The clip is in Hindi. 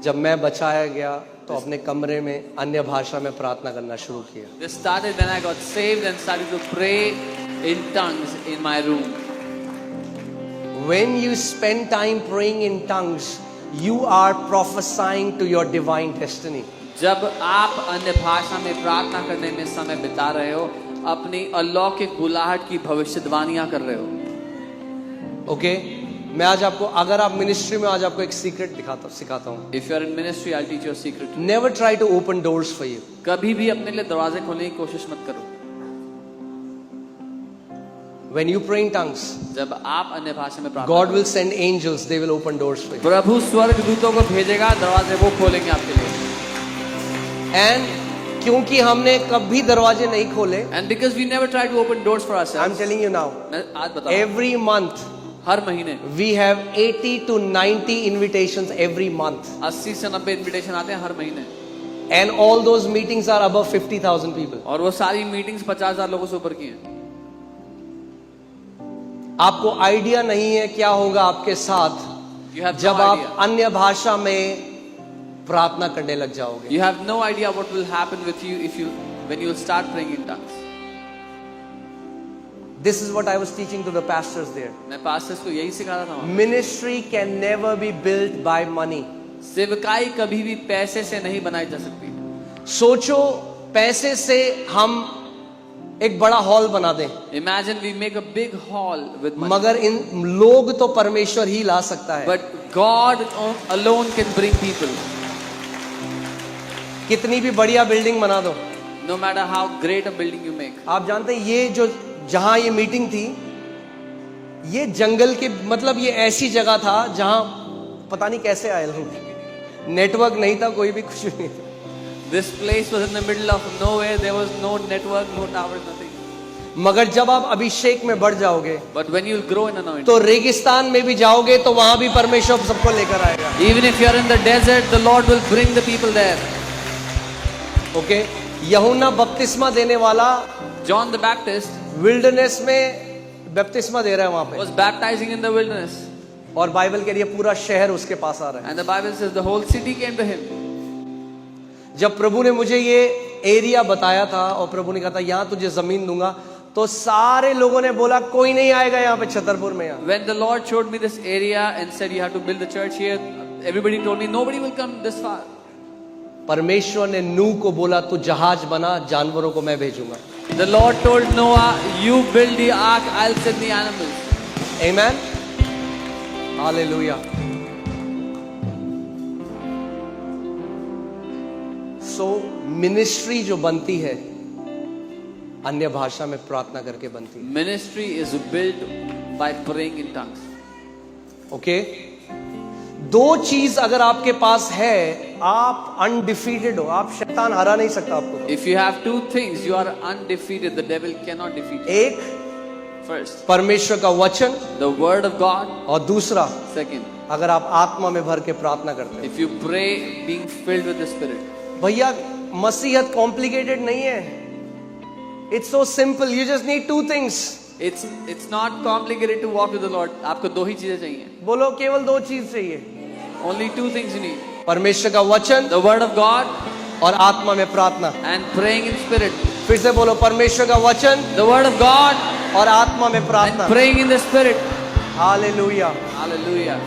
जब मैं बचाया गया तो अपने कमरे में अन्य भाषा में प्रार्थना करना शुरू किया. This started when I got saved and started to pray in tongues in my room. When you spend time praying in tongues, you are prophesying to your divine destiny. जब आप अन्य भाषा में प्रार्थना करने में समय बिता रहे हो, अपनी अलौकिक बुलाहट की भविष्यवाणियां कर रहे हो. ओके मैं आज आपको, अगर आप मिनिस्ट्री में, आज आपको एक सीक्रेट सिखाता हूँ. If you are in ministry, I'll teach you a secret. Never try to open doors for you. कभी भी अपने लिए दरवाजे खोलने की कोशिश मत करो. When you pray in tongues, जब आप अन्य भाषा में प्रार्थना God will send angels, they will open doors for you. प्रभु स्वर्ग दूतों को भेजेगा, दरवाजे वो खोलेंगे आपके लिए. And क्योंकि हमने कभी दरवाजे नहीं खोले, And because we never try to open doors for I'm ourselves, telling you now, मैं आज बताऊं, every month हर महीने we have 80 to 90 invitations every month. 80 से 90 इनविटेशन आते हैं हर महीने. And all those meetings are above 50,000 people. और वो सारी मीटिंग्स 50,000 लोगों से ऊपर की हैं. आपको आइडिया नहीं है क्या होगा आपके साथ You have जब no आप idea. अन्य भाषा में प्रार्थना करने लग जाओगे. You have no idea what will happen with you when you will start praying in tongues. This is what I was teaching to the pastors there. मैं पास्टर्स को यही सिखा रहा था. Ministry can never be built by money. सेवकाई कभी भी पैसे से नहीं बनाई जा सकती. सोचो पैसे से हम एक बड़ा हॉल बना दें, Imagine we make a big hall with money. मगर इन लोग तो परमेश्वर ही ला सकता है. But God alone can bring people. कितनी भी बढ़िया बिल्डिंग बना दो. No matter how great a building you make. आप जानते हैं ये जो जहां ये मीटिंग थी, ये जंगल के, मतलब ये ऐसी जगह था जहां पता नहीं कैसे आए लोग. नेटवर्क नहीं था, कोई भी कुछ नहीं था. This place was in the middle of nowhere. There was no network, no towers, nothing. मगर जब आप अभिषेक में बढ़ जाओगे, But when you will grow in anointing, तो रेगिस्तान में भी जाओगे तो वहां भी परमेश्वर सबको लेकर आएगा. even if you are in the desert, the Lord will bring the people there. Okay यूहन्ना बपतिस्मा देने वाला John the Baptist विल्डरनेस में बपतिस्मा दे रहा है वहां पे, was baptizing in the wilderness, और बाइबल के लिए पूरा शहर उसके पास आ रहा है. and the Bible says the whole city came to him. जब प्रभु ने मुझे ये एरिया बताया था और प्रभु ने कहा था यहाँ तुझे जमीन दूंगा, तो सारे लोगों ने बोला कोई नहीं आएगा यहाँ पे छतरपुर में. यहाँ When the Lord showed me this area and said you have to build the church here, everybody told me nobody will come this far. परमेश्वर ने नूह को बोला तू जहाज बना, जानवरों को मैं भेजूंगा. The Lord told Noah, you build the ark, I'll send the animals. Amen. Hallelujah. So ministry जो बनती है अन्य भाषा में प्रार्थना करके बनती है. Ministry is built by praying in tongues. Okay दो चीज अगर आपके पास है, आप अनडिफीटेड हो. आप शैतान हरा नहीं सकता आपको. If you have two things, you are undefeated. The devil cannot defeat you. एक First, परमेश्वर का वचन, the word of God. और दूसरा Second, अगर आप आत्मा में भर के प्रार्थना करते हैं. if you pray being filled with the Spirit. भैया मसीहत कॉम्प्लिकेटेड नहीं है. It's so simple. You just need two things. It's not complicated to walk with the Lord. आपको दो ही चीजें चाहिए. बोलो केवल दो चीज चाहिए. Only two things you need. परमेश्वर का वचन The word of God और आत्मा में प्रार्थना. and praying in spirit. फिर से बोलो परमेश्वर का वचन The word of God और आत्मा में and प्रार्थना. praying in the spirit. Hallelujah. Hallelujah.